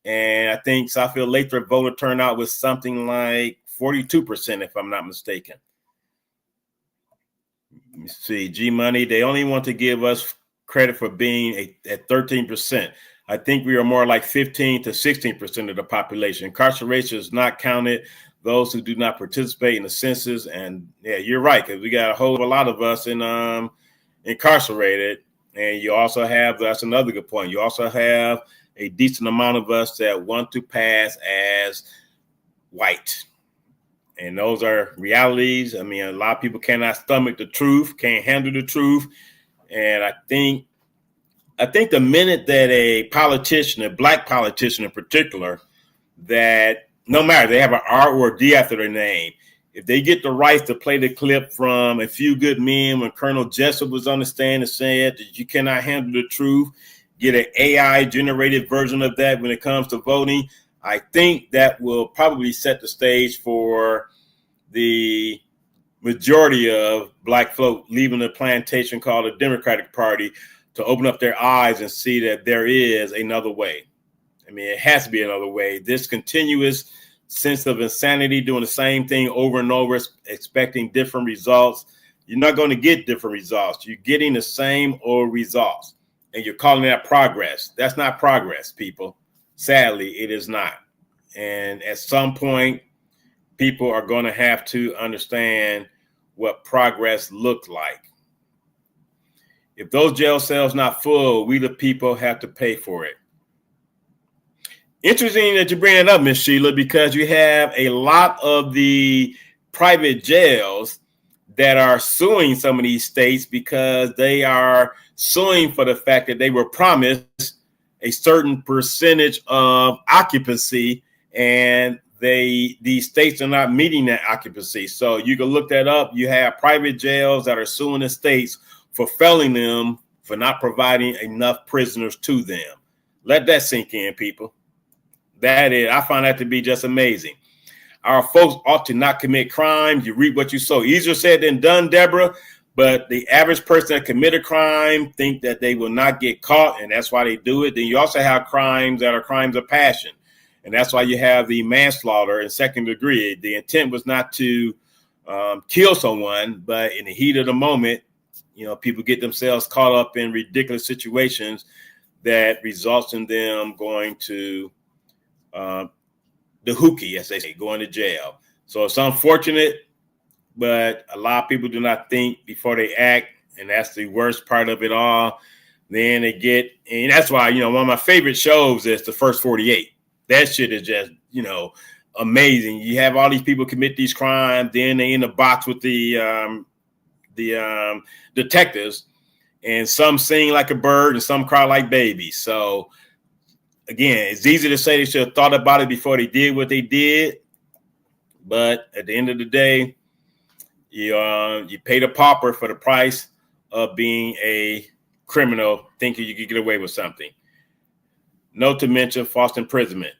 And I think Southfield Lathrop voter turnout was something like 42%, if I'm not mistaken. Let me see, G-Money, they only want to give us credit for being at 13%. I think we are more like 15 to 16% of the population. Incarceration is not counted. Those who do not participate in the census. And yeah, you're right, because we got a lot of us incarcerated. And you also have, that's another good point, you also have a decent amount of us that want to pass as white. And those are realities. I mean, a lot of people cannot stomach the truth, can't handle the truth. And I think the minute that a politician, a black politician in particular, that no matter, they have an R or a D after their name, if they get the rights to play the clip from A Few Good Men when Colonel Jessup was on the stand and said that you cannot handle the truth, get an AI generated version of that when it comes to voting, I think that will probably set the stage for the majority of black folk leaving the plantation called the Democratic Party to open up their eyes and see that there is another way. I mean, it has to be another way. This continuous sense of insanity, doing the same thing over and over, expecting different results. You're not going to get different results. You're getting the same old results. And you're calling that progress. That's not progress, people. Sadly, it is not. And at some point, people are going to have to understand what progress looked like. If those jail cells not full, we the people have to pay for it. Interesting that you bring it up, Miss Sheila, because you have a lot of the private jails that are suing some of these states because they are suing for the fact that they were promised a certain percentage of occupancy, and these states are not meeting that occupancy. So you can look that up. You have private jails that are suing the states for failing them for not providing enough prisoners to them. Let that sink in, people. I find that to be just amazing. Our folks ought to not commit crimes. You reap what you sow. Easier said than done, Deborah. But the average person that commit a crime think that they will not get caught, and that's why they do it. Then you also have crimes that are crimes of passion. And that's why you have the manslaughter in second degree. The intent was not to kill someone, but in the heat of the moment, people get themselves caught up in ridiculous situations that results in them going to the hookie, as they say, going to jail. So it's unfortunate, but a lot of people do not think before they act, and that's the worst part of it all. Then they get, and that's why, one of my favorite shows is The First 48. That shit is just, amazing. You have all these people commit these crimes, then they in the box with the detectives, and some sing like a bird and some cry like babies. So again, it's easy to say they should have thought about it before they did what they did, but at the end of the day, you pay the pauper for the price of being a criminal, thinking you could get away with something. Not to mention false imprisonment.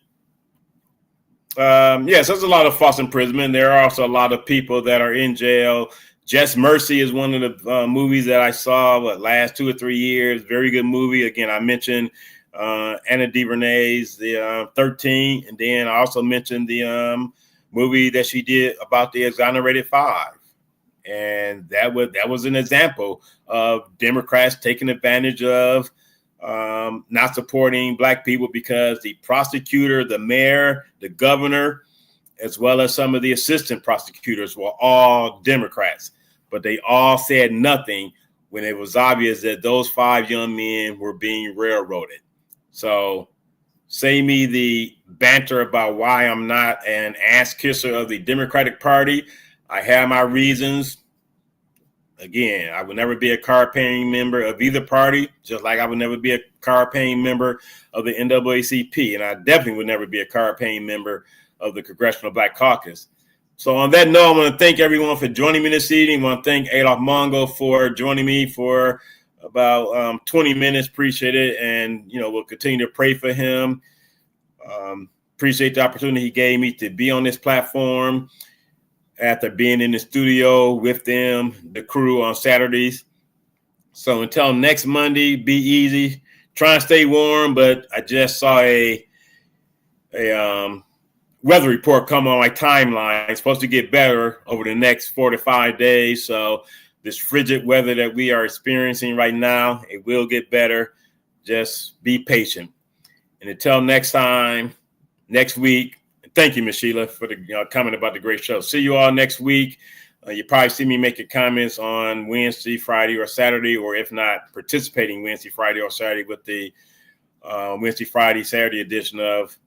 Yes, there's a lot of false imprisonment. There are also a lot of people that are in jail. Just Mercy is one of the movies that I saw last 2 or 3 years. Very good movie. Again, I mentioned Anna DuVernay's The 13, and then I also mentioned the movie that she did about the Exonerated Five. And that was an example of Democrats taking advantage of not supporting black people, because the prosecutor, the mayor, the governor, as well as some of the assistant prosecutors were all Democrats, but they all said nothing when it was obvious that those 5 young men were being railroaded. So save me the banter about why I'm not an ass kisser of the Democratic Party. I have my reasons. Again, I would never be a card-paying member of either party, just like I would never be a card-paying member of the NAACP. And I definitely would never be a card-paying member of the Congressional Black Caucus. So on that note, I want to thank everyone for joining me this evening. I want to thank Adolph Mongo for joining me for about 20 minutes. Appreciate it. And, we'll continue to pray for him. Appreciate the opportunity he gave me to be on this platform after being in the studio with them, the crew, on Saturdays. So until next Monday, be easy. Try and stay warm, but I just saw a weather report come on my timeline. It's supposed to get better over the next 4 to 5 days. So this frigid weather that we are experiencing right now, it will get better. Just be patient. And until next time, next week, thank you, Ms. Sheila, for the comment about the great show. See you all next week. You probably see me making comments on Wednesday, Friday, or Saturday, or if not, participating Wednesday, Friday, or Saturday with the Wednesday, Friday, Saturday edition of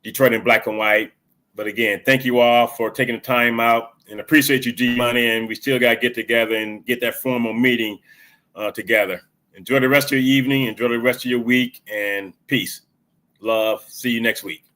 Detroit in Black and White. But again, thank you all for taking the time out, and appreciate you, G Money. And we still got to get together and get that formal meeting together. Enjoy the rest of your evening. Enjoy the rest of your week, and peace. Love. See you next week.